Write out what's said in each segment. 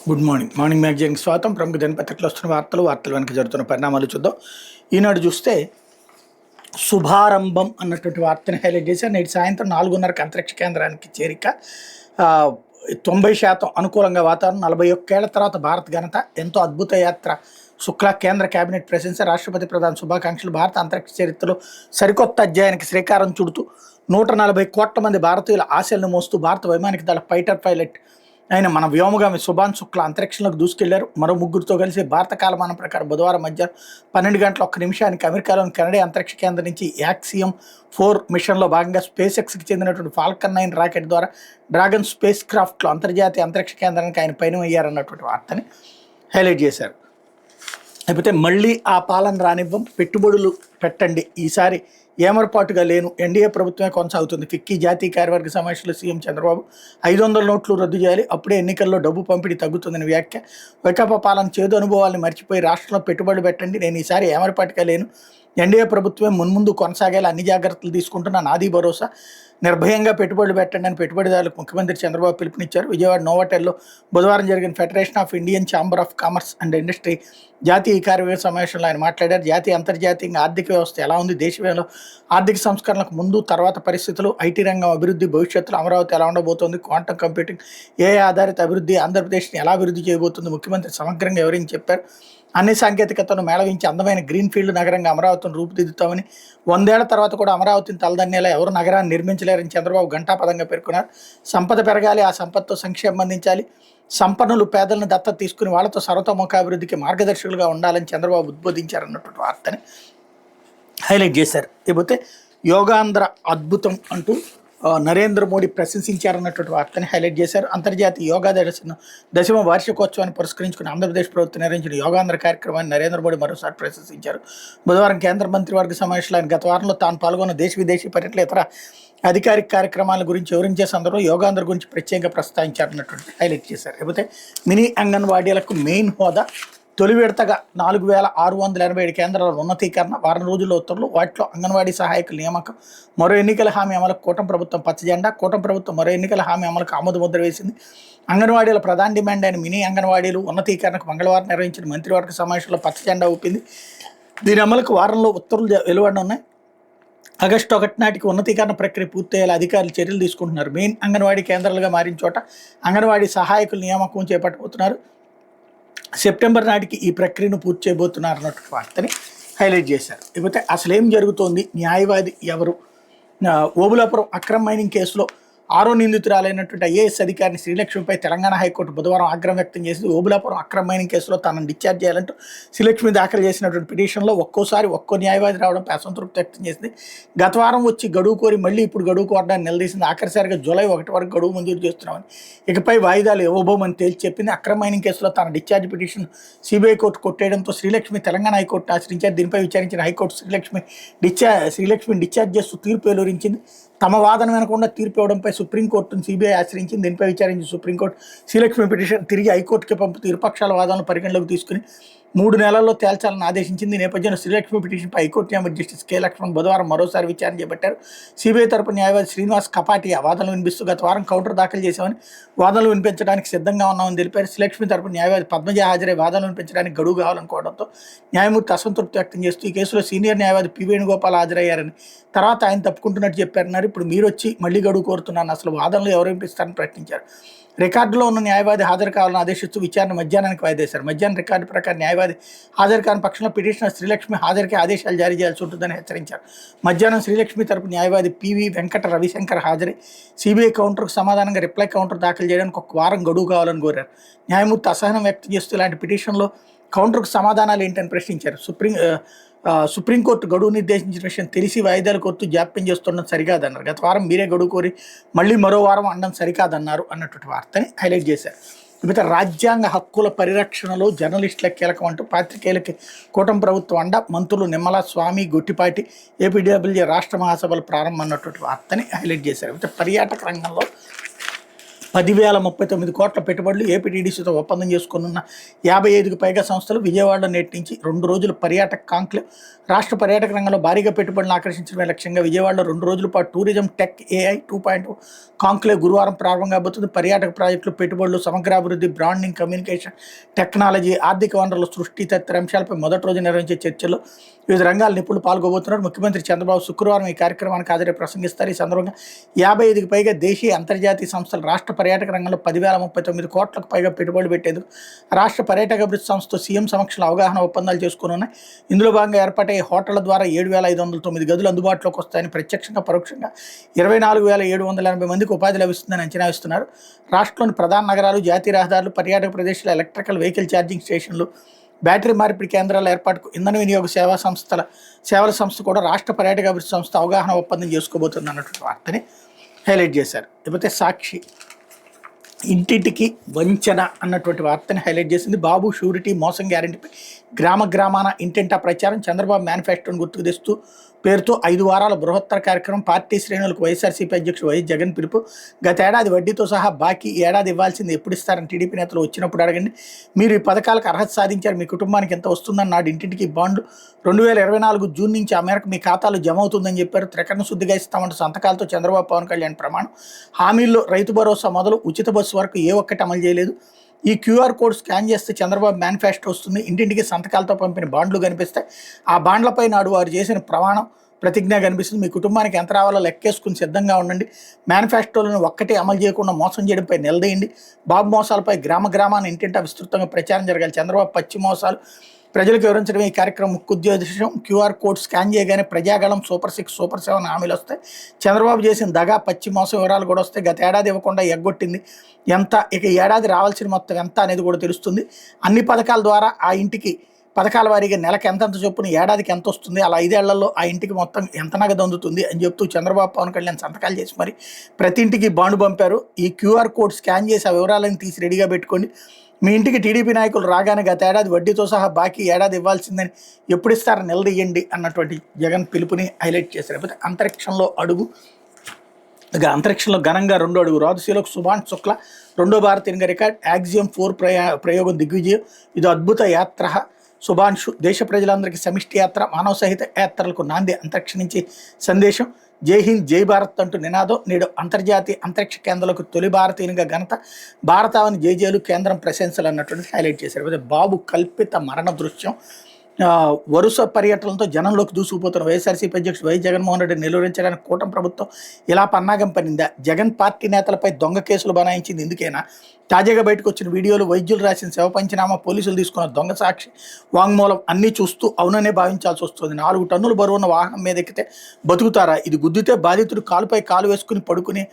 Good morning. Morning మ్యాగజైన్కి స్వాగతం. ప్రముఖ దినపత్రికలో వస్తున్న వార్తలు వెనక జరుగుతున్న పరిణామాలు చూద్దాం. ఈనాడు చూస్తే శుభారంభం అన్నటువంటి వార్తని హైలైట్ చేశారు. నేటి సాయంత్రం 4:30కి అంతరిక్ష కేంద్రానికి చేరిక, 90% అనుకూలంగా వాతావరణం, 41 ఏళ్ల తర్వాత భారత ఘనత, ఎంతో అద్భుత యాత్ర, శుక్లా కేంద్ర కేబినెట్ ప్రశంస, రాష్ట్రపతి ప్రధాన శుభాకాంక్షలు. భారత అంతరిక్ష చరిత్రలో సరికొత్త అధ్యాయానికి శ్రీకారం చుడుతూ 140 కోట్ల మంది భారతీయుల ఆశలను మోస్తూ భారత వైమానిక దళ ఫైటర్ పైలట్ ఆయన మన వ్యోమగామి శుభాన్ శుక్లా అంతరిక్షంలోకి దూసుకెళ్లారు. మరో ముగ్గురితో కలిసి భారత కాలమానం ప్రకారం బుధవారం మధ్యాహ్నం 12:01 అమెరికాలోని కెనడా అంతరిక్ష కేంద్రం నుంచి యాక్సియం 4 మిషన్లో భాగంగా స్పేస్ ఎక్స్కి చెందినటువంటి ఫాల్కన్ 9 రాకెట్ ద్వారా డ్రాగన్ స్పేస్ క్రాఫ్ట్లో అంతర్జాతీయ అంతరిక్ష కేంద్రానికి ఆయన పయనమయ్యారన్నటువంటి వార్తని హైలైట్ చేశారు. లేకపోతే మళ్ళీ ఆ పాలన రానివ్వం, పెట్టుబడులు పెట్టండి, ఈసారి ఏమరపాటుగా లేను, ఎన్డీఏ ప్రభుత్వమే కొనసాగుతుంది. ఫిక్కీ జాతీయ కార్యవర్గ సమావేశంలో సీఎం చంద్రబాబు 500 నోట్లు రద్దు చేయాలి, అప్పుడే ఎన్నికల్లో డబ్బు పంపిణీ తగ్గుతుందని వ్యాఖ్య. వైకాపా పాలన చేదు అనుభవాలను మర్చిపోయి రాష్ట్రంలో పెట్టుబడులు పెట్టండి, నేను ఈసారి ఏమరపాటుగా లేను, ఎన్డీఏ ప్రభుత్వమే మున్ముందు కొనసాగేలా అన్ని జాగ్రత్తలు తీసుకుంటున్న నాది భరోసా, నిర్భయంగా పెట్టుబడులు పెట్టండి అని పెట్టుబడిదారులకు ముఖ్యమంత్రి చంద్రబాబు పిలుపునిచ్చారు. విజయవాడ నోవాటెల్లో బుధవారం జరిగిన federation of Indian chamber of commerce and industry జాతీయ కార్యవర్గ సమావేశంలో ఆయన మాట్లాడారు. జాతీయ అంతర్జాతీయంగా ఆర్థిక వ్యవస్థ ఎలా ఉంది, దేశంలో ఆర్థిక సంస్కరణలకు ముందు తర్వాత పరిస్థితులు, ఐటీ రంగం అభివృద్ధి, భవిష్యత్తులో అమరావతి ఎలా ఉండబోతోంది, క్వాంటమ్ కంప్యూటింగ్, ఏఐ ఆధారిత అభివృద్ధి, ఆంధ్రప్రదేశ్ని ఎలా అభివృద్ధి చేయబోతుంది ముఖ్యమంత్రి సమగ్రంగా వివరించి చెప్పారు. అన్ని సాంకేతికతను మేళవించి అందమైన గ్రీన్ ఫీల్డ్ నగరంగా అమరావతిని రూపుదిద్దుతామని, 100 ఏళ్ల తర్వాత కూడా అమరావతిని తలదన్నేలా ఎవరు నగరాన్ని నిర్మించలేరని చంద్రబాబు ఘంటాపదంగా పేర్కొన్నారు. సంపద పెరగాలి, ఆ సంపదతో సంక్షేమం అందించాలి, సంపన్నులు పేదలను దత్తత తీసుకుని వాళ్లతో సర్వతోముఖాభివృద్ధికి మార్గదర్శకులుగా ఉండాలని చంద్రబాబు ఉద్బోధించారన్నటువంటి వార్తని హైలైట్ చేశారు. లేకపోతే యోగాంధ్ర అద్భుతం అంటూ నరేంద్ర మోడీ ప్రశంసించారన్నటువంటి వార్తని హైలైట్ చేశారు. అంతర్జాతీయ యోగా దశమ వార్షికోత్సవాన్ని పురస్కరించుకుని ఆంధ్రప్రదేశ్ ప్రభుత్వం నిర్వహించిన యోగాంధ్ర కార్యక్రమాన్ని నరేంద్ర మోడీ మరోసారి ప్రశంసించారు. బుధవారం కేంద్ర మంత్రివర్గ సమావేశంలో ఆయన గత వారంలో తాను పాల్గొన్న దేశ విదేశీ పర్యటనలు, ఇతర అధికారిక కార్యక్రమాల గురించి వివరించే సందర్భంలో యోగాంధ్ర గురించి ప్రత్యేకంగా ప్రస్తావించారన్నటువంటి హైలైట్ చేశారు. లేకపోతే మినీ అంగన్వాడీలకు మెయిన్ హోదా, తొలి విడతగా 4687 కేంద్రాల ఉన్నతీకరణ, వారం రోజుల్లో ఉత్తర్వులు, వాటిలో అంగన్వాడీ సహాయకుల నియామకం, మరో ఎన్నికల హామీ అమలుకు కూటమి ప్రభుత్వం పచ్చజెండా, కూటమి ప్రభుత్వం మరో ఎన్నికల హామీ అమలుకు ఆమోదముద్ర వేసింది. అంగన్వాడీల ప్రధాన డిమాండ్ అయిన మినీ అంగన్వాడీలు ఉన్నతీకరణకు మంగళవారం నిర్వహించిన మంత్రివర్గ సమావేశంలో పచ్చజెండా ఊపింది. దీని అమలుకు వారంలో ఉత్తర్వులు వెలువడనున్నాయి. ఆగస్టు 1 నాటికి ఉన్నతీకరణ ప్రక్రియ పూర్తయ్యేలా అధికారులు చర్యలు తీసుకుంటున్నారు. మెయిన్ అంగన్వాడీ కేంద్రాలుగా మారిన చోట అంగన్వాడీ సహాయకుల నియామకం చేపట్టబోతున్నారు. సెప్టెంబర్ నాటికి ఈ ప్రక్రియను పూర్తి చేయబోతున్నారు అన్నటువంటి వార్తని హైలైట్ చేశారు. లేకపోతే అసలు ఏం జరుగుతోంది, న్యాయవాది ఎవరు, ఓబులాపురం అక్రమ మైనింగ్ కేసులో 6వ నిందితురాలైనటువంటి ఐఏఎస్ అధికారిని శ్రీలక్ష్మిపై తెలంగాణ హైకోర్టు బుధవారం ఆగ్రహం వ్యక్తం చేసింది. ఓబులాపురం అక్రమ మైనింగ్ కేసులో తనను డిశ్చార్జ్ చేయాలంటూ శ్రీలక్ష్మి దాఖలు చేసినటువంటి పిటిషన్లో ఒక్కోసారి ఒక్కో న్యాయవాది రావడంపై అసంతృప్తి వ్యక్తం చేసింది. గత వారం వచ్చి గడువు కోరి మళ్ళీ ఇప్పుడు గడువు కోరడాన్ని నిలదీసింది. ఆఖరిసారిగా జూలై 1 వరకు గడువు మంజూరు చేస్తున్నామని, ఇకపై వాయిదాలు ఇవ్వబోమని తేల్చి చెప్పింది. అక్రమ మైనింగ్ కేసులో తన డిశ్చార్జ్ పిటిషన్ సిబిఐ కోర్టు కొట్టేయడంతో శ్రీలక్ష్మి తెలంగాణ హైకోర్టును ఆశ్రయించారు. దీనిపై విచారించిన హైకోర్టు శ్రీలక్ష్మిని డిశ్చార్జ్ చేస్తూ తీర్పు వెలువరించింది. తమ వాదన వినకుండా తీర్పు ఇవ్వడంపై సుప్రీంకోర్టును సిబిఐ ఆశ్రయించింది. దీనిపై విచారించిన సుప్రీంకోర్టు శ్రీలక్ష్మి పిటిషన్ తిరిగి హైకోర్టుకి పంపుతూ ఇరుపక్షాల వాదనలు పరిగణలోకి తీసుకుని 3 నెలల్లో తేల్చాలని ఆదేశించింది. ఈ నేపథ్యంలో శ్రీలక్ష్మి పిటిషన్పై హైకోర్టు న్యాయమూర్తి జస్టిస్ కె లక్ష్మణ్ బుధవారం మరోసారి విచారణ చేపట్టారు. సిబిఐ తరపు న్యాయవాది శ్రీనివాస్ కపాటియా వాదనలు వినిపిస్తూ గత వారం కౌంటర్ దాఖలు చేశామని, వాదనలు వినిపించడానికి సిద్ధంగా ఉన్నామని తెలిపారు. శ్రీలక్ష్మి తరపు న్యాయవాది పద్మజ హాజరై వాదనలు వినిపించడానికి గడువు కావాలనుకోవడంతో న్యాయమూర్తి అసంతృప్తి వ్యక్తం చేస్తూ ఈ కేసులో సీనియర్ న్యాయవాది పి వేణుగోపాల్ హాజరయ్యారని, తర్వాత ఆయన తప్పుకుంటున్నట్టు చెప్పారన్నారు. ఇప్పుడు మీరు వచ్చి మళ్ళీ గడువు కోరుతున్నాను, అసలు వాదనలు ఎవరు వినిపిస్తారని ప్రశ్నించారు. రికార్డులో ఉన్న న్యాయవాది హాజరు కావాలని ఆదేశిస్తూ విచారణ మధ్యాహ్నానికి వాయిదేశారు. మధ్యాహ్నం రికార్డు ప్రకారం న్యాయవాది హాజరు కాని పక్షంలో పిటిషనర్ శ్రీలక్ష్మి హాజరుకి ఆదేశాలు జారీ చేయాల్సి ఉంటుందని హెచ్చరించారు. మధ్యాహ్నం శ్రీలక్ష్మి తరపు న్యాయవాది పివి వెంకట రవిశంకర్ హాజరై సిబిఐ కౌంటర్కు సమాధానంగా రిప్లై కౌంటర్ దాఖలు చేయడానికి 1 వారం గడువు కావాలని కోరారు. న్యాయమూర్తి అసహనం వ్యక్తం చేస్తూ ఇలాంటి పిటిషన్లో కౌంటర్కు సమాధానాలు ఏంటని ప్రశ్నించారు. సుప్రీంకోర్టు గడువు నిర్దేశించిన విషయం తెలిసి వాయిదాల కోర్టు జాప్యం చేస్తుండడం సరికాదన్నారు. గత వారం మీరే గడువు కోరి మళ్ళీ మరో వారం అనడం సరికాదన్నారు అన్నటువంటి వార్తని హైలైట్ చేశారు. మిగతా రాజ్యాంగ హక్కుల పరిరక్షణలో జర్నలిస్టుల కీలకం అంటూ పాత్రికేయులకి కూటమి ప్రభుత్వం అండ, మంత్రులు నిమ్మల, స్వామి, గొట్టిపాటి, ఏపీడబ్ల్యూజే రాష్ట్ర మహాసభలు ప్రారంభం అన్నటువంటి వార్తని హైలైట్ చేశారు. అయితే పర్యాటక రంగంలో 10,039 కోట్ల పెట్టుబడులు ఏపీటీడీసీతో ఒప్పందం చేసుకున్న 55కి పైగా సంస్థలు విజయవాడలో నేటి నుంచి 2 రోజుల పర్యాటక కాంక్లేవ్. రాష్ట్ర పర్యాటక రంగంలో భారీగా పెట్టుబడులను ఆకర్షించడమే లక్ష్యంగా విజయవాడలో 2 రోజుల పాటు టూరిజం టెక్ ఏఐ 2.0 కాంక్లేవ్ గురువారం ప్రారంభం కాబోతుంది. పర్యాటక ప్రాజెక్టులు, పెట్టుబడులు, సమగ్రాభివృద్ధి, బ్రాండింగ్, కమ్యూనికేషన్ టెక్నాలజీ, ఆర్థిక వనరుల సృష్టి తదితర అంశాలపై మొదటి రోజు నిర్వహించే చర్చల్లో వివిధ రంగాల నిపుణులు పాల్గొబోతున్నారు. ముఖ్యమంత్రి చంద్రబాబు శుక్రవారం ఈ కార్యక్రమానికి హాజరై ప్రసంగిస్తారు. ఈ సందర్భంగా 55కి పైగా దేశీయ, అంతర్జాతీయ సంస్థలు రాష్ట్ర పర్యాటక రంగంలో 10,039 కోట్లకు పైగా పెట్టుబడులు పెట్టేందుకు రాష్ట్ర పర్యాటక అభివృద్ధి సంస్థతో సీఎం సమక్షంలో అవగాహన ఒప్పందాలు చేసుకున్నాయి. ఇందులో భాగంగా ఏర్పాటయ్యే హోటళ్ల ద్వారా 7,509 గదులు అందుబాటులోకి వస్తాయని, ప్రత్యక్షంగా పరోక్షంగా 24,780 మందికి ఉపాధి లభిస్తుందని అంచనా వేస్తున్నారు. రాష్ట్రంలోని ప్రధాన నగరాలు, జాతీయ రహదారులు, పర్యాటక ప్రదేశాలు, ఎలక్ట్రికల్ వెహికల్ ఛార్జింగ్ స్టేషన్లు, బ్యాటరీ మార్పిడి కేంద్రాల ఏర్పాటుకు ఇంధన వినియోగ సేవల సంస్థ కూడా రాష్ట్ర పర్యాటక అభివృద్ధి సంస్థ అవగాహన ఒప్పందం చేసుకోబోతుంది అన్నటువంటి వార్తని హైలైట్ చేశారు. లేకపోతే సాక్షి ఇంటింటికి వంచన అన్నటువంటి వార్తని హైలైట్ చేసింది. బాబు షూరిటీ మోసం గ్యారెంటీపై గ్రామాన ఇంటింటా ప్రచారం. చంద్రబాబు మేనిఫెస్టోను గుర్తుకు తెస్తూ పేరుతో 5 వారాల బృహత్తర కార్యక్రమం. పార్టీ శ్రేణులకు వైఎస్ఆర్సీపీ అధ్యక్షుడు వైఎస్ జగన్ పిలుపు. గతేడాది వడ్డీతో సహా బాకీ ఏడాది ఇవ్వాల్సింది ఎప్పుడు ఇస్తారని టీడీపీ నేతలు వచ్చినప్పుడు అడగండి. మీరు ఈ పథకాలకు అర్హత సాధించారు, మీ కుటుంబానికి ఎంత వస్తుందని నాడు ఇంటింటికి బాండ్లు 2024 జూన్ నుంచి ఆ మేరకు మీ ఖాతాలో జమ అవుతుందని చెప్పారు. త్రికరణ శుద్ధిగా ఇస్తామంటూ సంతకాలతో చంద్రబాబు, పవన్ కళ్యాణ్ ప్రమాణం. హామీల్లో రైతు భరోసా మొదలు ఉచిత బస్సు వరకు ఏ ఒక్కటి అమలు చేయలేదు. ఈ క్యూఆర్ కోడ్ స్కాన్ చేస్తే చంద్రబాబు మేనిఫెస్టో వస్తుంది. ఇంటింటికి సంతకాలతో పంపిన బాండ్లు కనిపిస్తాయి. ఆ బాండ్లపై నాడు వారు చేసిన ప్రమాణం, ప్రతిజ్ఞ కనిపిస్తుంది. మీ కుటుంబానికి ఎంత రావాలో లెక్కేసుకుని సిద్ధంగా ఉండండి. మేనిఫెస్టోలను ఒక్కటే అమలు చేయకుండా మోసం చేయడంపై నిలదీయండి. బాబు మోసాలపై గ్రామాన్ని ఇంటింటా విస్తృతంగా ప్రచారం జరగాలి. చంద్రబాబు పచ్చి మోసాలు ప్రజలకు వివరించడం ఈ కార్యక్రమం ముఖ్య ఉద్దేశం. క్యూఆర్ కోడ్ స్కాన్ చేయగానే ప్రజాగళం, సూపర్ 6, సూపర్ 7 హామీలు వస్తాయి. చంద్రబాబు చేసిన దగా, పచ్చి మోసం వివరాలు కూడా వస్తాయి. గత ఏడాది ఇవ్వకుండా ఎగ్గొట్టింది ఎంత, ఇక ఏడాది రావాల్సిన మొత్తం ఎంత అనేది కూడా తెలుస్తుంది. అన్ని పథకాల ద్వారా ఆ ఇంటికి పథకాల వారీగా నెలకు ఎంతంత చొప్పున ఏడాదికి ఎంత వస్తుంది, అలా 5 ఏళ్లలో ఆ ఇంటికి మొత్తం ఎంత నగదు అందుతుంది అని చెప్తూ చంద్రబాబు, పవన్ కళ్యాణ్ సంతకాలు చేసి మరి ప్రతి ఇంటికి బాండ్ పంపారు. ఈ క్యూఆర్ కోడ్ స్కాన్ చేసి ఆ వివరాలను తీసి రెడీగా పెట్టుకోండి. మీ ఇంటికి టీడీపీ నాయకులు రాగానే గత ఏడాది వడ్డీతో సహా బాకీ ఏడాది ఇవ్వాల్సిందని ఎప్పుడు ఇస్తారని నిలదీయండి అన్నటువంటి జగన్ పిలుపుని హైలైట్ చేశారు. లేకపోతే అంతరిక్షంలో అడుగు. ఇక అంతరిక్షంలో ఘనంగా 2వ అడుగు. రాజశీలకు సుభాష్ శుక్లా 2వ భారతీయంగా రికార్డ్. యాక్సియం 4 ప్రయోగం దిగ్విజయం. ఇది అద్భుత యాత్ర. శుభాంశు దేశ ప్రజలందరికీ సమిష్టి యాత్ర, మానవ సహిత యాత్రలకు నాంది. అంతరిక్ష నుంచి సందేశం. జై హింద్, జై భారత్ అంటూ నినాదం. నేడు అంతర్జాతీయ అంతరిక్ష కేంద్రాలకు తొలి భారతీయునిగా ఘనత. భారతావని జైజేలు, కేంద్రం ప్రశంసలు అన్నటువంటి హైలైట్ చేశారు. బాబు కల్పిత మరణ దృశ్యం. వరుస పర్యటనలతో జనంలోకి దూసుకుపోతున్న వైఎస్ఆర్సీపీ అధ్యక్షుడు వైఎస్ జగన్మోహన్ రెడ్డిని నిలువరించడానికి కూటమి ప్రభుత్వం ఇలా పన్నాగం పనిందా? జగన్ పార్టీ నేతలపై దొంగ కేసులు బనాయించింది ఇందుకేనా? తాజాగా బయటకు వచ్చిన వీడియోలు, వైద్యులు రాసిన శవ పంచనామా, పోలీసులు తీసుకున్న దొంగ సాక్షి వాంగ్మూలం అన్నీ చూస్తూ అవుననే భావించాల్సి వస్తుంది. 4 టన్నుల బరువున్న వాహనం మీద ఎక్కితే బతుకుతారా? ఇది గుద్దితే బాధితుడు కాలుపై కాలు వేసుకుని పడుకునే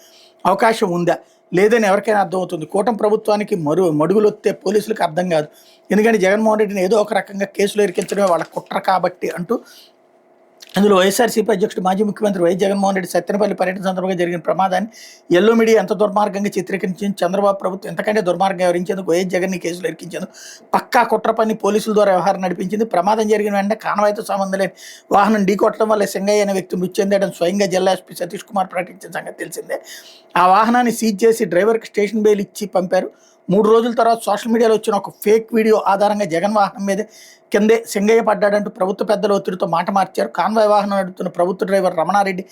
అవకాశం ఉందా లేదని ఎవరికైనా అర్థమవుతుంది. కూటమి ప్రభుత్వానికి మడుగులొత్తే పోలీసులకు అర్థం కాదు. ఎందుకంటే జగన్మోహన్ రెడ్డిని ఏదో ఒక రకంగా కేసులు ఇరికించడమే వాళ్ళ కుట్ర కాబట్టి అంటూ అందులో వైఎస్ఆర్సీపీ అధ్యక్షుడు మాజీ ముఖ్యమంత్రి వైఎస్ జగన్మోహన్ రెడ్డి సత్తెనపల్లి పర్యటన సందర్భంగా జరిగిన ప్రమాదాన్ని ఎల్లో మీడియా ఎంత దుర్మార్గంగా చిత్రీకరించింది. చంద్రబాబు ప్రభుత్వం ఎంతకంటే దుర్మార్గంగా వివరించేందుకు వైఎస్ జగన్ని కేసులు ఇరికించేందుకు పక్కా కుట్ర పని పోలీసుల ద్వారా వ్యవహారం నడిపించింది. ప్రమాదం జరిగిన వెంటనే కానవాయితో సంబంధం లేని వాహనం ఢీకొట్టడం వల్ల సింగయ్య అనే వ్యక్తి మృతి చెందడం స్వయంగా జిల్లా ఎస్పీ సతీష్ కుమార్ ప్రకటించిన సంగతి తెలిసిందే. ఆ వాహనాన్ని సీజ్ చేసి డ్రైవర్కి స్టేషన్ బెయిల్ ఇచ్చి పంపారు. 3 రోజుల తర్వాత సోషల్ మీడియాలో వచ్చిన ఒక ఫేక్ వీడియో ఆధారంగా జగన్ వాహనం మీద కిందే సింగయ్య పడ్డాడంటూ ప్రభుత్వ పెద్దల ఒత్తిడితో మాట మార్చారు. కాన్వాయ్ వాహనం నడుపుతున్న ప్రభుత్వ డ్రైవర్ రమణారెడ్డి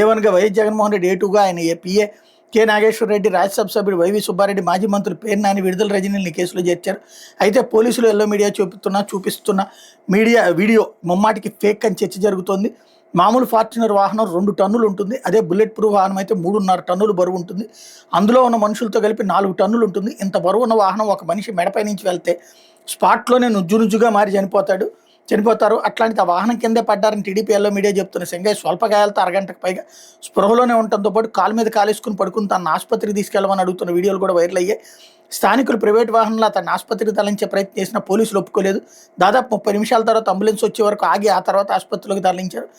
A1గా, వైఎస్ జగన్మోహన్ రెడ్డి A2గా, ఆయన PA కె నాగేశ్వర రెడ్డి, రాజ్యసభ సభ్యుడు వైవి సుబ్బారెడ్డి, మాజీ మంత్రులు పేరు నాని, విడుదల రజనీని కేసులో చేర్చారు. అయితే పోలీసులు ఎల్లో మీడియా చూపిస్తున్న వీడియో ముమ్మాటికి ఫేక్ అని చర్చ జరుగుతోంది. మామూలు ఫార్చునర్ వాహనం 2 టన్నులు ఉంటుంది. అదే బుల్లెట్ ప్రూఫ్ వాహనం అయితే 3.5 టన్నులు బరువు ఉంటుంది. అందులో ఉన్న మనుషులతో కలిపి 4 టన్నులు ఉంటుంది. ఇంత బరువు ఉన్న వాహనం ఒక మనిషి మెడపై నుంచి వెళ్తే స్పాట్లోనే నుజ్జుగా మారి చనిపోతారు. అట్లాంటిది ఆ వాహనం కిందే పడ్డారని టీడీపీ ఎల్లో మీడియా చెప్తున్న సింగయ్య స్వల్ప గాయాలతో అరగంటకు పైగా స్పృహలోనే ఉండటంతో పాటు కాలు మీద కాలేసుకుని పడుకుని తన ఆసుపత్రికి తీసుకెళ్లమని అడుగుతున్న వీడియోలు కూడా వైరల్ అయ్యాయి. స్థానికులు ప్రైవేట్ వాహనంలో అతన్ని ఆసుపత్రికి తరలించే ప్రయత్నం చేసిన పోలీసులు ఒప్పుకోలేదు. దాదాపు 30 నిమిషాల తర్వాత అంబులెన్స్ వచ్చే వరకు ఆగి ఆ తర్వాత ఆసుపత్రిలోకి తరలించారు.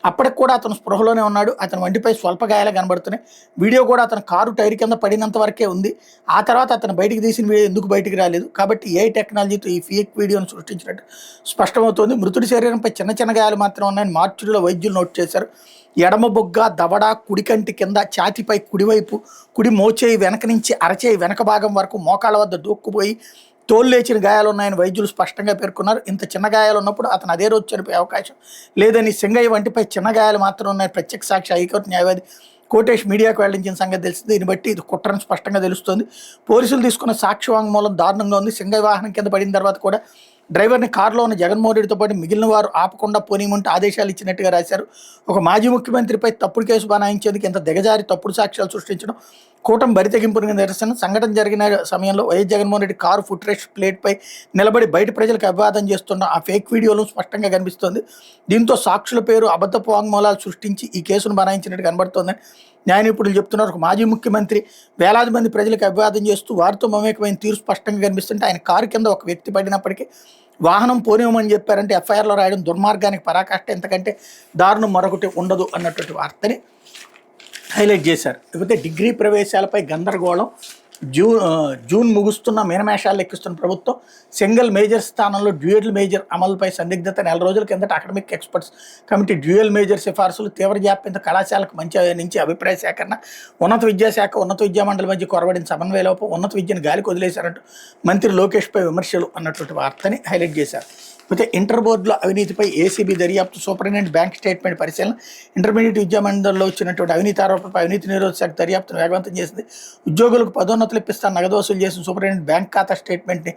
అప్పటికి కూడా అతను స్పృహలోనే ఉన్నాడు. అతని వంటిపై స్వల్ప గాయాలు కనబడుతున్నాయి. వీడియో కూడా అతను కారు టైర్ కింద పడినంత వరకే ఉంది. ఆ తర్వాత అతను బయటికి తీసిన వీడియో ఎందుకు బయటికి రాలేదు? కాబట్టి ఏ టెక్నాలజీతో ఈ ఫేక్ వీడియోను సృష్టించినట్టు స్పష్టమవుతోంది. మృతుడి శరీరంపై చిన్న గాయాలు మాత్రం ఉన్నాయని మార్చిలో వైద్యులు నోట్ చేశారు. ఎడమ బొగ్గ, దవడ, కుడి కంటి కింద, ఛాతిపై కుడివైపు, కుడి మోచేయి వెనక నుంచి అరచేయి వెనక భాగం వరకు మోకాళ్ళ వద్ద దూక్కుపోయి తోలు గాయాలున్నాయని వైద్యులు స్పష్టంగా పేర్కొన్నారు. ఇంత చిన్న గాయాలు ఉన్నప్పుడు అతను అదే రోజు చనిపోయే అవకాశం లేదని, సింగయ్య వంటిపై చిన్న గాయాలు మాత్రం ఉన్నాయి ప్రత్యక్ష సాక్షి హైకోర్టు న్యాయవాది కోటేష్ మీడియాకు వెల్లడించిన సంగతి తెలిసింది. దీన్ని బట్టి ఇది కుట్రని స్పష్టంగా తెలుస్తోంది. పోలీసులు తీసుకున్న సాక్ష్య వాంగ్మూలం దారుణంగా ఉంది. సింగయ్య వాహనం కింద పడిన తర్వాత కూడా డ్రైవర్ని కారులో ఉన్న జగన్మోహన్ రెడ్డితో పాటు మిగిలిన వారు ఆపకుండా పోనీమంటూ ఆదేశాలు ఇచ్చినట్టుగా రాశారు. ఒక మాజీ ముఖ్యమంత్రిపై తప్పుడు కేసు బనాయించేందుకు ఇంత దిగజారి తప్పుడు సాక్ష్యాలు సృష్టించడం కూటమి బరితెగింపునికి నిరసన. సంఘటన జరిగిన సమయంలో YS Jaganmohan Reddy car foot rest ప్లేట్పై నిలబడి బయట ప్రజలకు అభివాదం చేస్తున్న ఆ ఫేక్ వీడియోలు స్పష్టంగా కనిపిస్తోంది. దీంతో సాక్షుల పేరు అబద్ధపు వాంగ్మూలాలు సృష్టించి ఈ కేసును బనాయించినట్టు కనబడుతోందని న్యాయ నిపుణులు చెప్తున్నారు. ఒక మాజీ ముఖ్యమంత్రి వేలాది మంది ప్రజలకు అభివాదం చేస్తూ వారితో మమేకమైన తీరు స్పష్టంగా కనిపిస్తుంటే ఆయన కారు కింద ఒక వ్యక్తి పడినప్పటికీ వాహనం పోనివ్వమని చెప్పారంటే ఎఫ్ఐఆర్లో రాయడం దుర్మార్గానికి పరాకాష్ట, ఎంతకంటే దారుణం మరొకటి ఉండదు అన్నటువంటి వార్తని హైలైట్ చేశారు. లేకపోతే డిగ్రీ ప్రవేశాలపై గందరగోళం, జూన్ ముగుస్తున్న మీనమేషాలు ఎక్కిస్తున్న ప్రభుత్వం, సింగిల్ మేజర్ స్థానంలో డ్యూయల్ మేజర్ అమలుపై సందిగ్ధత. నెల రోజుల కిందట academic experts committee dual major సిఫార్సులు, తీవ్ర జాప్యంతో కళాశాలకు నుంచి అభిప్రాయ సేకరణ, ఉన్నత విద్యాశాఖ ఉన్నత విద్యామండలి మధ్య కొరబడిన సమన్వయ లోపం, ఉన్నత విద్యను గాలికి వదిలేశారంటూ మంత్రి లోకేష్పై విమర్శలు అన్నటువంటి వార్తని హైలైట్ చేశారు. అయితే ఇంటర్ బోర్డుల అవినీతిపై ఏసీబీ దర్యాప్తు, సూపరింటెండెంట్ బ్యాంక్ స్టేట్మెంట్ పరిశీలన, ఇంటర్మీడియట్ విద్యామండలిలో వచ్చినటువంటి అవినీతి ఆరోపణలపై అవినీతి నిరోధక శాఖ దర్యాప్తును వేగవంతం చేసింది. ఉద్యోగులకు పదోన్నతులు ఇప్పిస్తాను నగదు వసూలు చేసిన సూపరింటెండెంట్ బ్యాంక్ ఖాతా స్టేట్మెంట్ని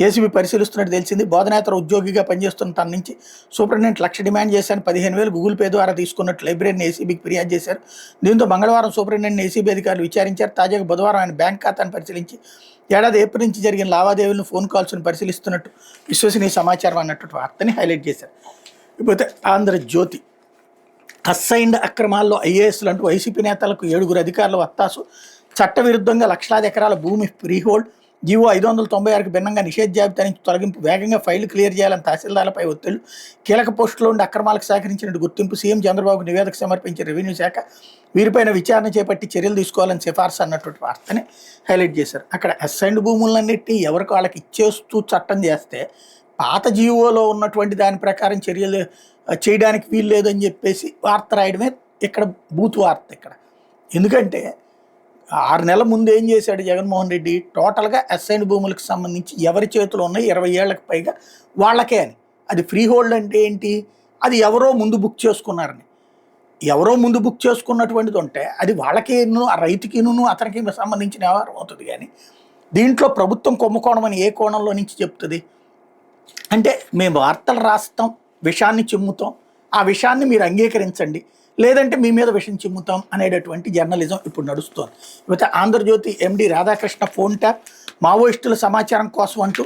ఏసీబీ పరిశీలిస్తున్నట్టు తెలిసింది. బోధనేతర ఉద్యోగిగా పనిచేస్తున్న తన నుంచి సూపరింటెండెంట్ లక్ష డిమాండ్ చేశాను, 15,000 గూగుల్ పే ద్వారా తీసుకున్నట్టు లైబ్రరీని ఏసీబీకి ఫిర్యాదు చేశారు. దీంతో మంగళవారం సూపరింటెండెంట్ ఏసీబీ అధికారులు విచారించారు. తాజాగా బుధవారం ఆయన బ్యాంక్ ఖాతాను పరిశీలించి ఏడాది ఏప్రిల్ నుంచి జరిగిన లావాదేవీలను, ఫోన్ కాల్స్ను పరిశీలిస్తున్నట్టు విశ్వసనీయ సమాచారం అన్నటువంటి వార్తని హైలైట్ చేశారు. ఇకపోతే ఆంధ్రజ్యోతి, అసైన్డ్ అక్రమాల్లో ఐఏఎస్లు అంటూ వైసీపీ నేతలకు 7 అధికారులు వత్తాసు. చట్టవిరుద్ధంగా లక్షలాది ఎకరాల భూమి ఫ్రీహోల్డ్, జీవో 596కి భిన్నంగా నిషేధ జాబితా నుంచి తొలగింపు, వేగంగా ఫైళ్లు క్లియర్ చేయాలని తహసీల్దార్లపై ఒత్తిళ్లు, కీలక పోస్టులో ఉండి అక్రమాలకు సహకరించినట్టు గుర్తింపు, సీఎం చంద్రబాబుకు నివేదిక సమర్పించిన రెవెన్యూ శాఖ, వీరిపైన విచారణ చేపట్టి చర్యలు తీసుకోవాలని సిఫార్సు అన్నటువంటి వార్తని హైలైట్ చేశారు. అక్కడ అసైన్డ్ భూములన్నింటినీ ఎవరికి వాళ్ళకి ఇచ్చేస్తూ చట్టం చేస్తే పాత జీవోలో ఉన్నటువంటి దాని ప్రకారం చర్యలు చేయడానికి వీలు లేదని చెప్పేసి వార్త రాయడమే ఇక్కడ బూత్ వార్త. ఇక్కడ ఎందుకంటే 6 నెలల ముందు ఏం చేశాడు జగన్మోహన్ రెడ్డి, టోటల్గా అసైన్డ్ భూములకు సంబంధించి ఎవరి చేతిలో ఉన్నాయి 20 ఏళ్లకు పైగా వాళ్ళకే అని. అది ఫ్రీ హోల్డ్ అంటే ఏంటి, అది ఎవరో ముందు బుక్ చేసుకున్నారని. ఎవరో ముందు బుక్ చేసుకున్నటువంటిది ఉంటే అది వాళ్ళకిను, ఆ రైతుకిను, అతనికి సంబంధించిన వ్యవహారం అవుతుంది. కానీ దీంట్లో ప్రభుత్వం కొమ్ముకోవడం అని ఏ కోణంలో నుంచి చెప్తుంది అంటే, మేము వార్తలు రాస్తాం, విషయాన్ని చిమ్ముతాం, ఆ విషయాన్ని మీరు అంగీకరించండి, లేదంటే మీ మీద విషయం చిమ్ముతాం అనేటటువంటి జర్నలిజం ఇప్పుడు నడుస్తోంది. ఇకపోతే ఆంధ్రజ్యోతి ఎండి రాధాకృష్ణ ఫోన్ ట్యాప్, మావోయిస్టుల సమాచారం కోసం అంటూ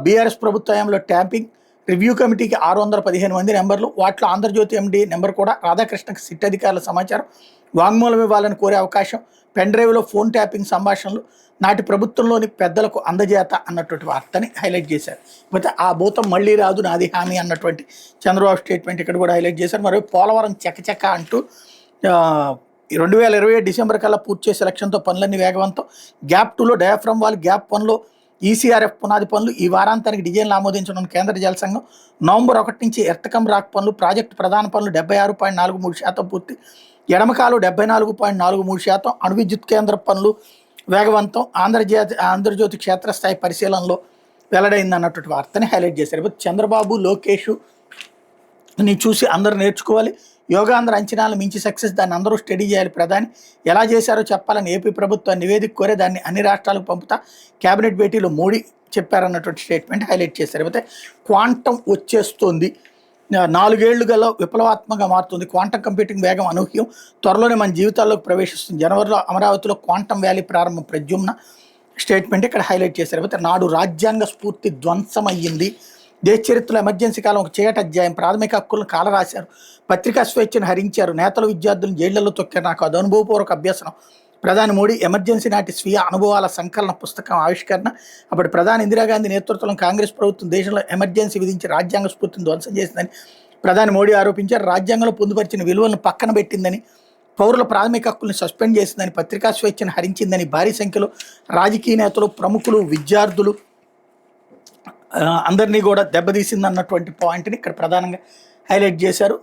బీఆర్ఎస్ ప్రభుత్వంలో ట్యాపింగ్, రివ్యూ కమిటీకి 615 మంది నెంబర్లు, వాటిలో ఆంధ్రజ్యోతి ఎండి నెంబర్ కూడా. రాధాకృష్ణకి సిట్ అధికారుల సమాచారం, వాంగ్మూలం ఇవ్వాలని కోరే అవకాశం, పెన్ డ్రైవ్లో ఫోన్ ట్యాపింగ్ సంభాషణలు, నాటి ప్రభుత్వంలోని పెద్దలకు అందజేత అన్నటువంటి వార్తని హైలైట్ చేశారు. అయితే ఆ భూతం మళ్ళీ రాదు నాది హామీ అన్నటువంటి చంద్రబాబు స్టేట్మెంట్ ఇక్కడ కూడా హైలైట్ చేశారు. మరి పోలవరం చకచక అంటూ 2027 డిసెంబర్ కల్లా పూర్తి చేసే లక్ష్యంతో పనులన్నీ వేగవంతం. గ్యాప్ 2లో డయాఫ్రమ్ వాల్, గ్యాప్ 1లో ఈసీఆర్ఎఫ్ పునాది పనులు, ఈ వారాంతానికి డిజైన్లు ఆమోదించడం కేంద్ర జల సంఘం. నవంబర్ 1 నుంచి ఎర్తకం రాక్ పనులు, ప్రాజెక్టు ప్రధాన పనులు 76.43% పూర్తి, ఎడమకాలు 74.43%, అణు విద్యుత్ కేంద్ర పనులు వేగవంతం. ఆంధ్రజ్యోతి క్షేత్రస్థాయి పరిశీలనలో వెల్లడైంది అన్నటువంటి వార్తని హైలైట్ చేశారు. చంద్రబాబు లోకేష్ ని చూసి అందరూ నేర్చుకోవాలి, యోగాంధ్ర అంచనాలు మించి సక్సెస్, దాన్ని అందరూ స్టడీ చేయాలి, ప్రధాని ఎలా చేశారో చెప్పాలని ఏపీ ప్రభుత్వం నివేదిక కోరే, దాన్ని అన్ని రాష్ట్రాలకు పంపుతా కేబినెట్ భేటీలో మోడీ చెప్పారన్నటువంటి స్టేట్మెంట్ హైలైట్ చేశారు. అయితే క్వాంటం వచ్చేస్తుంది, 4 ఏళ్లు గల విప్లవాత్మకంగా మారుతుంది, క్వాంటం కంప్యూటింగ్ వేగం అనూహ్యం, త్వరలోనే మన జీవితాల్లోకి ప్రవేశిస్తుంది, జనవరిలో అమరావతిలో క్వాంటం వ్యాలీ ప్రారంభం, ప్రద్యుమ్న స్టేట్మెంట్ ఇక్కడ హైలైట్ చేశారు. అయితే నాడు రాజ్యాంగ స్ఫూర్తి ధ్వంసమయ్యింది, దేశ చరిత్రలో ఎమర్జెన్సీ కాలం ఒక చేయట అధ్యాయం, ప్రాథమిక హక్కులను కాలరాశారు, పత్రికా స్వేచ్ఛను హరించారు, నేతలు విద్యార్థులను జైళ్లలో తొక్కారు, నాకు అది అనుభవపూర్వక అభ్యసనం. ప్రధాని మోడీ ఎమర్జెన్సీ నాటి స్వీయ అనుభవాల సంకలన పుస్తకం ఆవిష్కరణ. అప్పటి ప్రధాని ఇందిరాగాంధీ నేతృత్వంలో కాంగ్రెస్ ప్రభుత్వం దేశంలో ఎమర్జెన్సీ విధించి రాజ్యాంగ స్ఫూర్తిని ధ్వంసం చేసిందని ప్రధాని మోడీ ఆరోపించారు. రాజ్యాంగంలో పొందుపరిచిన విలువలను పక్కన పెట్టిందని, పౌరుల ప్రాథమిక హక్కులను సస్పెండ్ చేసిందని, పత్రికా స్వేచ్ఛను హరించిందని, భారీ సంఖ్యలో రాజకీయ నేతలు, ప్రముఖులు, విద్యార్థులు అందరినీ కూడా దెబ్బతీసింది అన్నటువంటి పాయింట్ని ఇక్కడ ప్రధానంగా హైలైట్ చేశారు.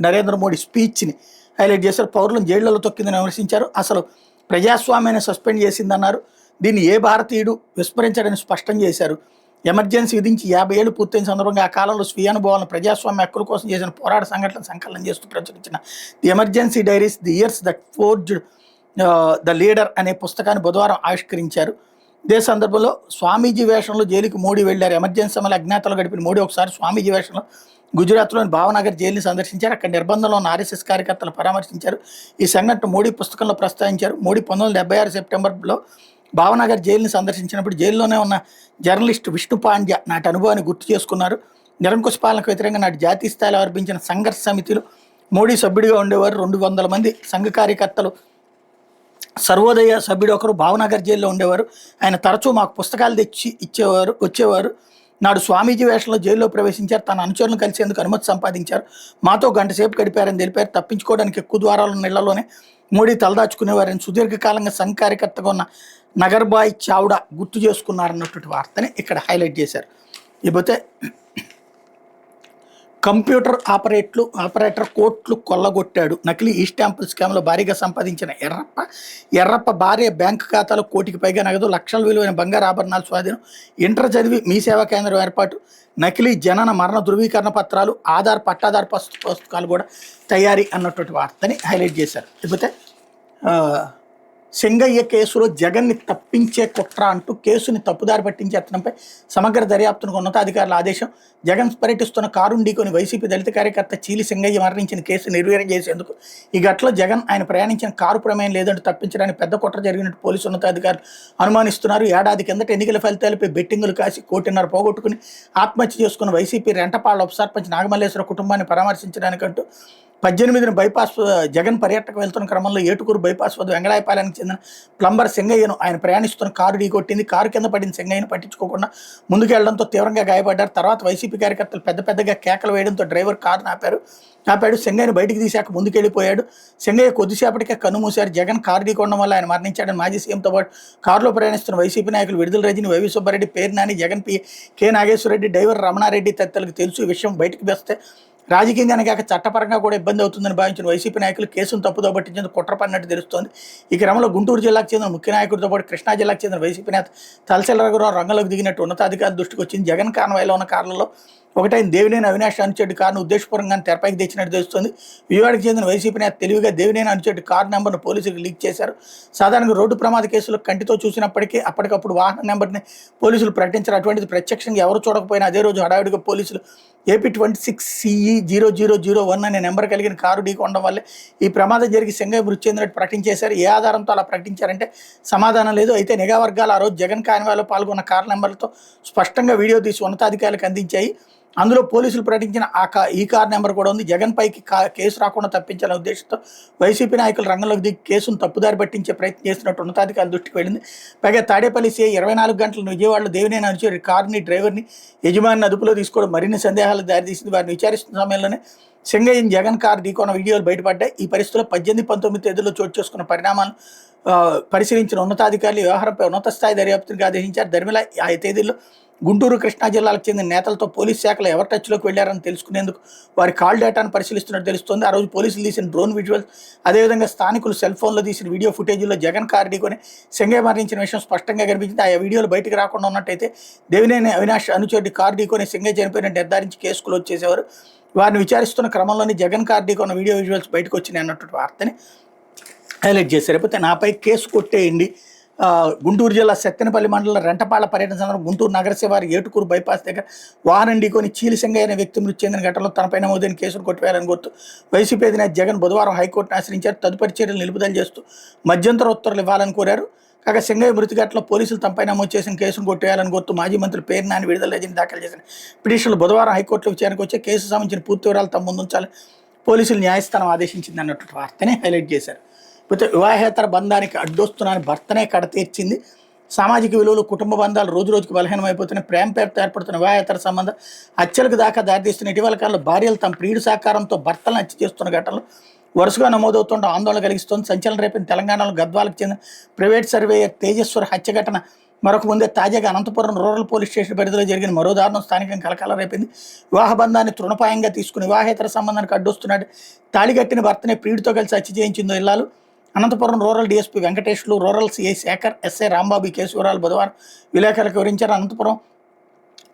నరేంద్ర మోడీ స్పీచ్ని హైలైట్ చేశారు. పౌరులను జైళ్లలో తొక్కిందని విమర్శించారు. అసలు ప్రజాస్వామ్యాన్ని సస్పెండ్ చేసిందన్నారు. దీన్ని ఏ భారతీయుడు విస్మరించడని స్పష్టం చేశారు. ఎమర్జెన్సీ విధించి 50 ఏళ్లు పూర్తయిన సందర్భంగా ఆ కాలంలో స్వీయ అనుభవాలను ప్రజాస్వామ్య హక్కుల కోసం చేసిన పోరాట సంఘటనలను సంకలనం చేస్తూ ప్రచురించిన the emergency diaries the years that forged the leader అనే పుస్తకాన్ని బుధవారం ఆవిష్కరించారు. ఇదే సందర్భంలో స్వామీజీ వేషంలో జైలుకి మోడీ వెళ్లారు. ఎమర్జెన్సీ సమయంలో అజ్ఞాతంలో గడిపిన మోడీ ఒకసారి స్వామీజీ వేషంలో గుజరాత్లోని భావనగర్ జైలుని సందర్శించారు. అక్కడ నిర్బంధంలో ఉన్న ఆర్ఎస్ఎస్ కార్యకర్తలు పరామర్శించారు. ఈ సంఘటన మోడీ పుస్తకంలో ప్రస్తావించారు. మోడీ 1976 సెప్టెంబర్లో భావనగర్ జైలుని సందర్శించినప్పుడు జైల్లోనే ఉన్న జర్నలిస్ట్ విష్ణు పాండ్య నాటి అనుభవాన్ని గుర్తు చేసుకున్నారు. నిరంకుశ పాలనకు వ్యతిరేకంగా నాటి జాతీయ స్థాయిలో ఆరంభించిన సంఘర్ష సమితిలో మోడీ సభ్యుడిగా ఉండేవారు. 200 మంది సంఘ కార్యకర్తలు, సర్వోదయ సభ్యుడు ఒకరు భావనగర్ జైల్లో ఉండేవారు. ఆయన తరచూ మాకు పుస్తకాలు తెచ్చి వచ్చేవారు. నాడు స్వామీజీ వేషంలో జైల్లో ప్రవేశించారు. తన అనుచరులను కలిసేందుకు అనుమతి సంపాదించారు. మాతో గంట సేపు గడిపారని తెలిపారు. తప్పించుకోవడానికి ఎక్కువ ద్వారాలు నీళ్లలోనే మోడీ తలదాచుకునేవారని సుదీర్ఘకాలంగా సంఘ కార్యకర్తగా ఉన్న నగర్బాయ్ చావ్డా గుర్తు చేసుకున్నారన్నటువంటి వార్తని ఇక్కడ హైలైట్ చేశారు. ఇకపోతే కంప్యూటర్ ఆపరేటర్ కోట్లు కొల్లగొట్టాడు. నకిలీ ఈ స్టాంపుల స్కామ్లో భారీగా సంపాదించిన ఎర్రప్ప భార్య బ్యాంకు ఖాతాలో 1 కోటికి పైగా నగదు, లక్షల విలువైన బంగారు ఆభరణాలు స్వాధీనం, ఇంటర్ చదివి మీ సేవా కేంద్రం ఏర్పాటు, నకిలీ జనన మరణ ధృవీకరణ పత్రాలు, పట్టాదారు పుస్తకాలు కూడా తయారీ అన్నటువంటి వార్తని హైలైట్ చేశారు. లేకపోతే సింగయ్య కేసులో జగన్ని తప్పించే కుట్ర అంటూ కేసుని తప్పుదారి పట్టించే యత్నంపై సమగ్ర దర్యాప్తునకు ఉన్నతాధికారుల ఆదేశం. జగన్ పర్యటిస్తున్న కారును ఢీకొని వైసీపీ దళిత కార్యకర్త చీలి సింగయ్య మరణించిన కేసు నిర్వీర్యం చేసేందుకు ఈ ఘటనలో జగన్ ఆయన ప్రయాణించిన కారు ప్రమేయం లేదంటూ తప్పించడానికి పెద్ద కుట్ర జరిగినట్టు పోలీసు ఉన్నతాధికారులు అనుమానిస్తున్నారు. ఏడాది కిందట ఎన్నికల ఫలితాలపై బెట్టింగులు కాసి 1.5 కోటి పోగొట్టుకుని ఆత్మహత్య చేసుకున్న వైసీపీ రెంటపాళ్ల ఉప సర్పంచ్ నాగమల్లేశ్వర కుటుంబాన్ని పరామర్శించడానికంటూ 18న బైపాస్ జగన్ పర్యటనకు వెళ్తున్న క్రమంలో ఏటుకూరు బైపాస్ వద్ద వెంగళాయపాలెనికి చెందిన ప్లంబర్ సింగయ్యను ఆయన ప్రయాణిస్తున్న కారు ఢీకొట్టింది. కారు కింద పడిన సింగయ్యను పట్టించుకోకుండా ముందుకెళ్లడంతో తీవ్రంగా గాయపడ్డారు. తర్వాత వైసీపీ కార్యకర్తలు పెద్దగా కేకలు వేయడంతో డ్రైవర్ కారును ఆపాడు. సింగయ్యను బయటికి తీశాక ముందుకెళ్లిపోయాడు. సింగయ్య కొద్దిసేపటికే కన్నుమూశారు. జగన్ కారు ఢీకొనడం వల్ల ఆయన మరణించాడని మాజీ సీఎంతో పాటు కారులో ప్రయాణిస్తున్న వైసీపీ నాయకులు విడుదల రజని, వైవి సుబ్బారెడ్డి, పేరు నాని, జగన్ కె నాగేశ్వరరెడ్డి, డ్రైవర్ రమణారెడ్డి తదితరులకు తెలుసు. ఈ విషయం బయటకు వస్తే రాజకీయంగానే కాక చట్టపరంగా కూడా ఇబ్బంది అవుతుందని భావించిన వైసీపీ నాయకులు కేసును తప్పుదో పట్టించేందుకు కుట్ర పడినట్టు తెలుస్తోంది. ఈ క్రమంలో గుంటూరు జిల్లాకు చెందిన ముఖ్య నాయకుడితో పాటు కృష్ణా జిల్లాకు చెందిన వైసీపీ నేత తలసెల రఘురావు రంగంలోకి దిగినట్టు ఉన్నతాధికారుల దృష్టికి వచ్చింది. జగన్ కాన్వాయ్లో ఉన్న కార్లలో ఒకటైన దేవినేని అవినాష్ అనుచెడ్డి కారును ఉద్దేశపూర్వకంగా తెరపైకి తెచ్చినట్టు తెలుస్తుంది. విజయవాడకు చెందిన వైసీపీ నేత తెలివిగా దేవినేని అనుచెడ్డి కారు నెంబర్ను పోలీసులకు లీక్ చేశారు. సాధారణంగా రోడ్డు ప్రమాద కేసులు కంటితో చూసినప్పటికీ అప్పటికప్పుడు వాహన నెంబర్ని పోలీసులు ప్రకటించారు. అటువంటిది ప్రత్యక్షంగా ఎవరు చూడకపోయినా అదే రోజు హడావిడిగా పోలీసులు AP 26CE0001 అనే నెంబర్ కలిగిన కారు ఢీకొనడం వల్లే ఈ ప్రమాదం జరిగి సింగయ్య మృతి చెందినట్టు ప్రకటించేశారు. ఏ ఆధారంతో అలా ప్రకటించారంటే సమాధానం లేదు. అయితే నిఘా వర్గాలు ఆ రోజు జగన్ కాన్వాయ్లో పాల్గొన్న కారు నెంబర్లతో స్పష్టంగా వీడియో తీసి ఉన్నతాధికారులకు అందించాయి. అందులో పోలీసులు ప్రకటించిన ఈ కార్ నెంబర్ కూడా ఉంది. జగన్ పైకి కేసు రాకుండా తప్పించాలనే ఉద్దేశంతో వైసీపీ నాయకులు రంగంలోకి దిగి కేసును తప్పుదారి పట్టించే ప్రయత్నం చేస్తున్నట్టు ఉన్నతాధికారుల దృష్టికి వెళ్ళింది. పైగా తాడేపల్లి సిఐ 24 గంటలు విజయవాడలో దేవినేని అనుచరి కారుని, డ్రైవర్ని, యజమానిని అదుపులో తీసుకోవడం మరిన్ని సందేహాలకు దారితీసింది. వారిని విచారిస్తున్న సమయంలోనే సింగయ్యని జగన్ కారు ఢీకొన్న వీడియోలు బయటపడ్డాయి. ఈ పరిస్థితుల్లో 18-19 తేదీలో చోటు చేసుకున్న పరిణామాలను పరిశీలించిన ఉన్నతాధికారులు వ్యవహారంపై ఉన్నత స్థాయి దర్యాప్తునికి ఆదేశించారు. దర్మిలా ఆ తేదీల్లో గుంటూరు, కృష్ణా జిల్లాలకు చెందిన నేతలతో పోలీస్ శాఖలో ఎవరు టచ్లోకి వెళ్లారని తెలుసుకునేందుకు వారి కాల్ డేటాను పరిశీలిస్తున్నట్టు తెలుస్తోంది. ఆ రోజు పోలీసులు తీసిన డ్రోన్ విజువల్స్, అదేవిధంగా స్థానికులు సెల్ ఫోన్లో తీసిన వీడియో ఫుటేజీలో జగన్ కారు ఢీకొని సింగయ్య మరణించిన విషయం స్పష్టంగా కనిపించింది. ఆ వీడియోలు బయటకు రాకుండా ఉన్నట్టయితే దేవినేని అవినాష్ అనుచరుడి కారు ఢీకొని సింగయ్య చనిపోయినట్టు నిర్ధారించి కేసు క్లోజ్ చేసేవారు. వారిని విచారిస్తున్న క్రమంలోనే జగన్ కారు ఢీకొన్న వీడియో విజువల్స్ బయటకు వచ్చినాయి అన్నటువంటి వార్తని హైలైట్ చేశారు. లేకపోతే నాపై కేసు కొట్టేయండి. గుంటూరు జిల్లా సత్తెనపల్లి మండలం రెంటపాళ్ల పర్యటన సందర్భంగా గుంటూరు నగర శివారు ఏటుకూరు బైపాస్ దగ్గర వాహనం ఢీకొని చీలి సింగయ్య అనే వ్యక్తి మృతి చెందిన ఘటనలో తనపై నమోదైన కేసును కొట్టివేయాలని కోరుతూ వైసీపీ అధినేత జగన్ బుధవారం హైకోర్టును ఆశ్రయించారు. తదుపరి చర్యలు నిలుపుదల చేస్తూ మధ్యంతర ఉత్తర్వులు ఇవ్వాలని కోరారు. కాగా సింగయ్య మృతి ఘటనలో పోలీసులు తనపై నమోదు చేసిన కేసును కొట్టివేయాలని కోరుతూ మాజీ మంత్రి పేరు నాని, విడుదల రజని దాఖలు చేసిన పిటిషన్లు బుధవారం హైకోర్టులో విచారణకు వచ్చే కేసు సంబంధించిన పూర్తి వివరాలు తమ ముందుంచాలని పోలీసులు న్యాయస్థానం ఆదేశించింది అన్నట్టు వార్తని హైలైట్ చేశారు. అయితే వివాహేతర బంధానికి అడ్డొస్తున్నాని భర్తనే కడతీర్చింది. సామాజిక విలువలు, కుటుంబ బంధాలు రోజు రోజుకు బలహీనమైపోతున్న ప్రేమ పేరుతో ఏర్పడుతున్న వివాహేతర సంబంధం హత్యలకు దాకా దారితీస్తున్న ఇటీవల కాలంలో భార్యలు తమ ప్రియుడి సహకారంతో భర్తలను హత్య చేస్తున్న ఘటనలు వరుసగా నమోదవుతుండడం ఆందోళన కలిగిస్తోంది. సంచలనం రేపిన తెలంగాణలో గద్వాలకు చెందిన ప్రైవేట్ సర్వేయర్ తేజేశ్వర్ హత్య ఘటన మరొక ముందే తాజాగా అనంతపురం రూరల్ పోలీస్ స్టేషన్ పరిధిలో జరిగిన మరో దారుణం స్థానికంగా కలకలం రేపింది. వివాహ బంధాన్ని తృణపాయంగా తీసుకుని వివాహేతర సంబంధానికి అడ్డొస్తున్నాడు. తాళిగట్టిన భర్తనే ప్రియుడితో కలిసి హత్య చేయించిందో ఇల్లాలు. అనంతపురం రూరల్ డీఎస్పీ వెంకటేశ్లు, rural CI Shekhar, SI Rambabu ఈ కేసు వివరాలు బుధవారం విలేకరులకు వివరించారు. అనంతపురం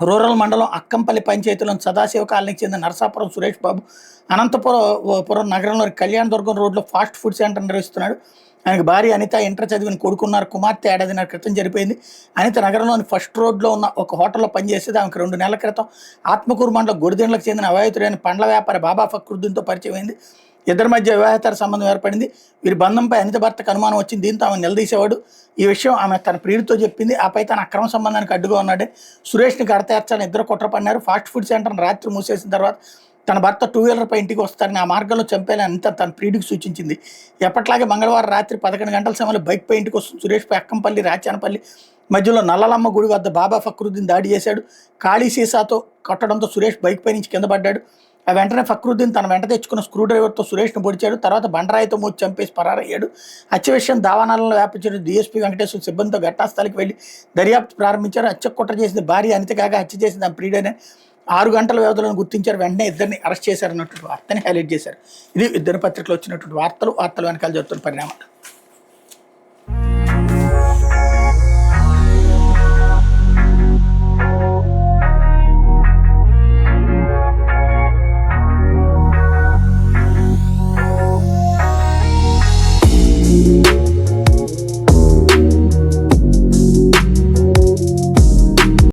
రూరల్ మండలం అక్కంపల్లి పంచాయతీలోని సదాశివ కాలనీకి చెందిన నరసాపురం సురేష్ బాబు అనంతపురం నగరంలోని కళ్యాణ దుర్గం రోడ్లో ఫాస్ట్ ఫుడ్ సెంటర్ నిర్వహిస్తున్నాడు. ఆయనకు భార్య అనిత ఇంటర్ చదివిన కొడుకున్నారు. కుమార్తె ఏడాదిన్నర క్రితం చనిపోయింది. అనిత నగరంలోని ఫస్ట్ రోడ్లో ఉన్న ఒక హోటల్లో పనిచేసేది. ఆమెకు 2 నెలల క్రితం ఆత్మకూరు మండలం గొడిదెండ్లకు చెందిన అవాయుతుడైన పండ్ల వ్యాపారి బాబా ఫక్రుద్దీన్తో పరిచయం అయింది. ఇద్దరి మధ్య వివాహేతర సంబంధం ఏర్పడింది. వీరి బంధంపై అనిత భర్తకు అనుమానం వచ్చింది. దీంతో ఆమె నిలదీసేవాడు. ఈ విషయం ఆమె తన ప్రియుడితో చెప్పింది. ఆపై తన అక్రమ సంబంధానికి అడ్డుగా ఉన్నాడే సురేష్ని గడతేర్చాలని ఇద్దరు కుట్ర పన్నారు. ఫాస్ట్ ఫుడ్ సెంటర్ని రాత్రి మూసేసిన తర్వాత తన భర్త 2 వీలర్పై ఇంటికి వస్తారని ఆ మార్గంలో చంపేయాలని అనిత తన ప్రియుడికి సూచించింది. ఎప్పట్లాగే మంగళవారం రాత్రి 11 గంటల సమయంలో బైక్పై ఇంటికి వస్తుంది సురేష్పై అక్కంపల్లి, రాచానపల్లి మధ్యలో నల్లలమ్మ గుడి వద్ద బాబా ఫక్రుద్దీన్ దాడి చేశాడు. ఖాళీ సీసాతో కొట్టడంతో సురేష్ బైక్పై నుంచి కింద పడ్డాడు. ఆ వెంటనే ఫక్రుద్దీన్ తన వెంట తెచ్చుకున్న స్క్రూ డ్రైవర్తో సురేష్ను పొడిచాడు. తర్వాత బండరాయితో మూసి చంపేసి పరారయ్యాడు. హత్య విషయం దావానాలను వ్యాపించిన డీఎస్పీ వెంకటేశ్వర సిబ్బందితో ఘటనాస్థలికి వెళ్లి దర్యాప్తు ప్రారంభించారు. హత్య కుట్ర చేసింది భార్య అనిత కాగా హత్య చేసింది ఆమె ప్రియుడనే 6 గంటల వ్యవధిలో గుర్తించారు. వెంటనే ఇద్దరిని అరెస్ట్ చేశారన్నటువంటి వార్తని హైలైట్ చేశారు. ఇది దినపత్రికలో వచ్చినటువంటి వార్తలు వెనకాల జరుగుతున్న పరిణామాలు.